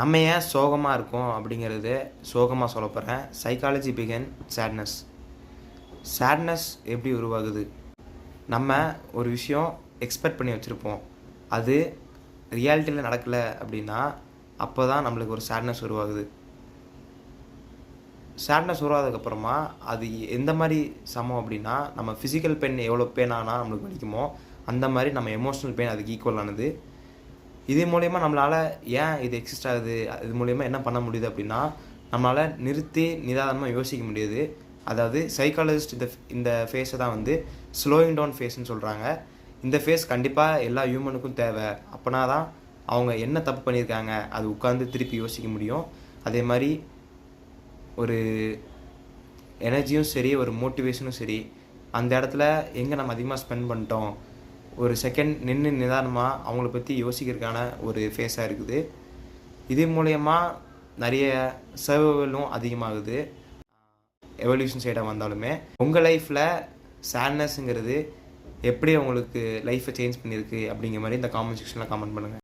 நம்ம ஏன் சோகமாக இருக்கோம் அப்படிங்கிறது சோகமாக சொல்ல போகிறேன். Psychology பிகைன் sadness. சேட்னஸ் எப்படி உருவாகுது? நம்ம ஒரு விஷயம் எக்ஸ்பெக்ட் பண்ணி வச்சுருப்போம். அது ரியாலிட்டியில் நடக்கலை அப்படின்னா அப்போ தான் நம்மளுக்கு ஒரு சேட்னஸ் உருவாகுது. சேட்னஸ் உருவானதுக்கப்புறமா அது எந்த மாதிரி சமம் அப்படின்னா, நம்ம ஃபிசிக்கல் பெயின் எவ்வளோ பெயின் ஆனால் நம்மளுக்கு வலிக்குமோ அந்த மாதிரி நம்ம எமோஷ்னல் பெயின் அதுக்கு ஈக்குவலானது. இது மூலயமா நம்மளால் ஏன் இது எக்ஸிஸ்ட் ஆகுது, இது மூலயமா என்ன பண்ண முடியுது அப்படின்னா, நம்மளால் நிறுத்தி நிதானமாக யோசிக்க முடியுது. அதாவது சைக்காலஜிஸ்ட் இந்த ஃபேஸை தான் வந்து ஸ்லோயிங் டவுன் ஃபேஸ்ன்னு சொல்கிறாங்க. இந்த ஃபேஸ் கண்டிப்பாக எல்லா ஹியூமனுக்கும் தேவை. அப்போனா தான் அவங்க என்ன தப்பு பண்ணியிருக்காங்க அது உட்காந்து திருப்பி யோசிக்க முடியும். அதே மாதிரி ஒரு எனர்ஜியும் சரி, ஒரு மோட்டிவேஷனும் சரி, அந்த இடத்துல எங்கே நம்ம அதிகமாக ஸ்பெண்ட் பண்ணிட்டோம், ஒரு செகண்ட் நின்று நிதானமாக அவங்கள பற்றி யோசிக்கிறதுக்கான ஒரு ஃபேஸாக இருக்குது. இது மூலயமா நிறைய சர்வைவலும் அதிகமாகுது. எவல்யூஷன் சைடாக வந்தாலுமே உங்கள் லைஃப்பில் சேட்னஸ்ங்கிறது எப்படி உங்களுக்கு லைஃப்பை சேஞ்ச் பண்ணியிருக்கு அப்படிங்கிற மாதிரி இந்த காமெண்ட் செக்ஷனில் கமெண்ட் பண்ணுங்கள்.